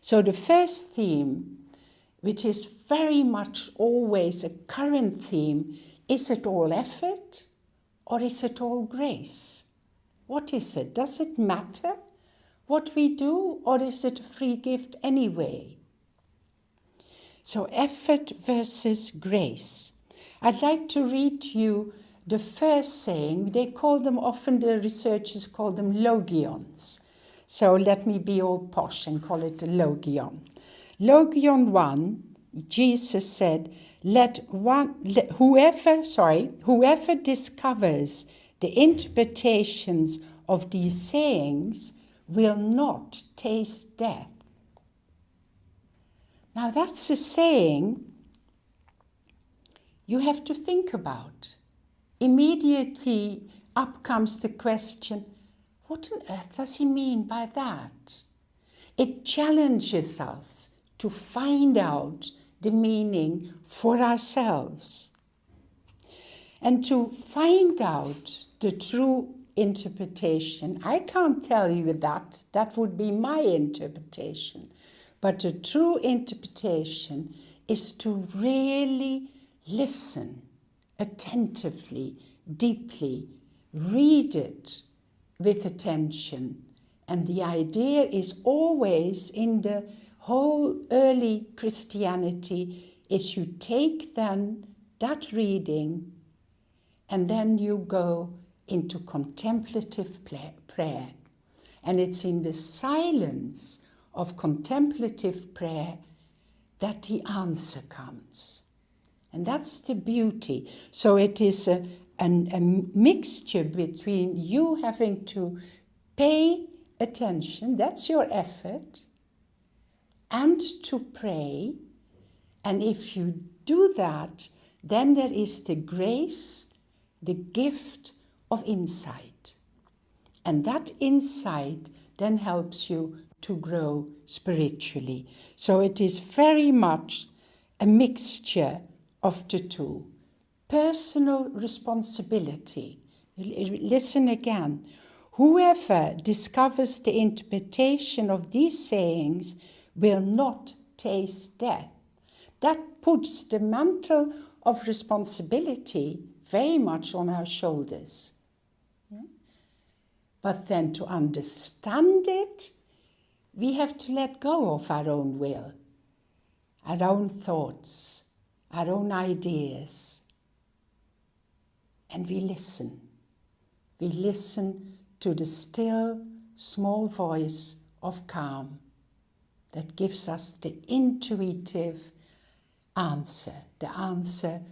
So the first theme, which is very much always a current theme, is it all effort or is it all grace? What is it? Does it matter what we do, or is it a free gift anyway? So effort versus grace. I'd like to read you the first saying. They call them, often the researchers call them logions. So let me be all posh and call it a logion. Logion 1, Jesus said, whoever discovers the interpretations of these sayings will not taste death. Now that's a saying you have to think about. Immediately up comes the question, what on earth does he mean by that? It challenges us to find out the meaning for ourselves and to find out the true interpretation. I can't tell you that. That would be my interpretation. But the true interpretation is to really listen attentively, deeply, read it with attention. And the idea is always in the whole early Christianity is you take then that reading and then you go into contemplative prayer. And it's in the silence of contemplative prayer that the answer comes. And that's the beauty. So it is a mixture between you having to pay attention, that's your effort, and to pray. And if you do that, then there is the grace, the gift of insight. And that insight then helps you to grow spiritually. So it is very much a mixture of the two. Personal responsibility. Listen again. Whoever discovers the interpretation of these sayings will not taste death. That puts the mantle of responsibility very much on our shoulders. Yeah? But then to understand it, we have to let go of our own will, our own thoughts, our own ideas. And we listen. We listen to the still, small voice of calm that gives us the intuitive answer, the answer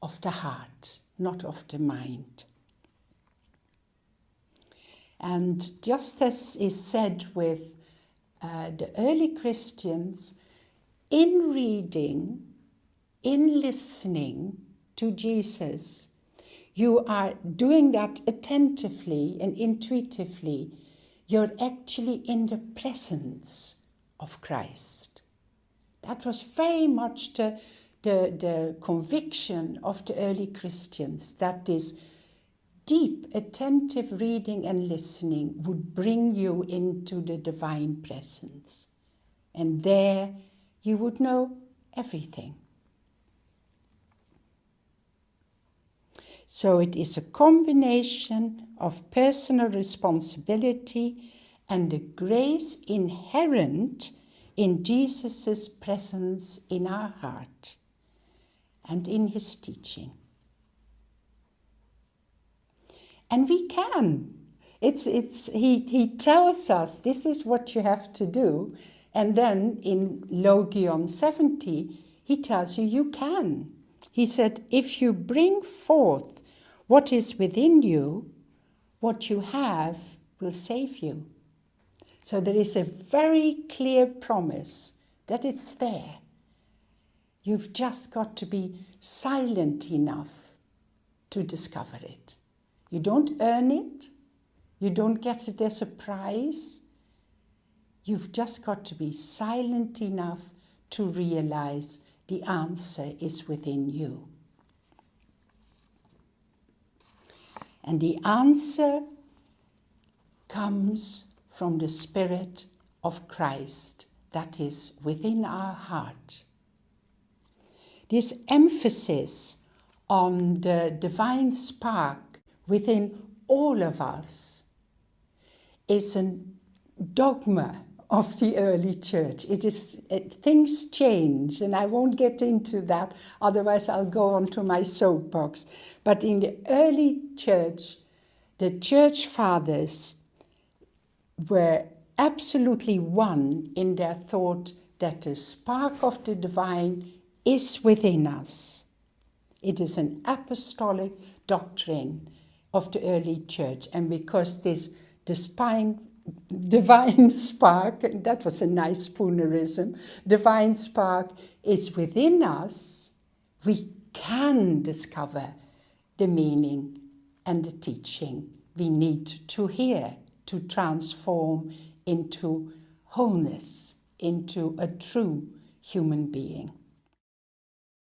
of the heart, not of the mind. And just as is said with the early Christians, in reading, in listening to Jesus, you are doing that attentively and intuitively. You're actually in the presence of Christ. That was very much the conviction of the early Christians, that this deep, attentive reading and listening would bring you into the divine presence. And there you would know everything. So it is a combination of personal responsibility and the grace inherent in Jesus' presence in our heart and in his teaching. And we can. He tells us this is what you have to do. And then in Logion 70, he tells you can. He said, if you bring forth what is within you, what you have will save you. So there is a very clear promise that it's there. You've just got to be silent enough to discover it. You don't earn it. You don't get it as a prize. You've just got to be silent enough to realize the answer is within you. And the answer comes from the Spirit of Christ that is within our heart. This emphasis on the divine spark within all of us is a dogma of the early church. Things change, and I won't get into that, otherwise I'll go on to my soapbox. But in the early church, the church fathers were absolutely one in their thought that the spark of the divine is within us. It is an apostolic doctrine of the early church, and because the divine spark, that was a nice Spoonerism, divine spark is within us, we can discover the meaning and the teaching we need to hear to transform into wholeness, into a true human being.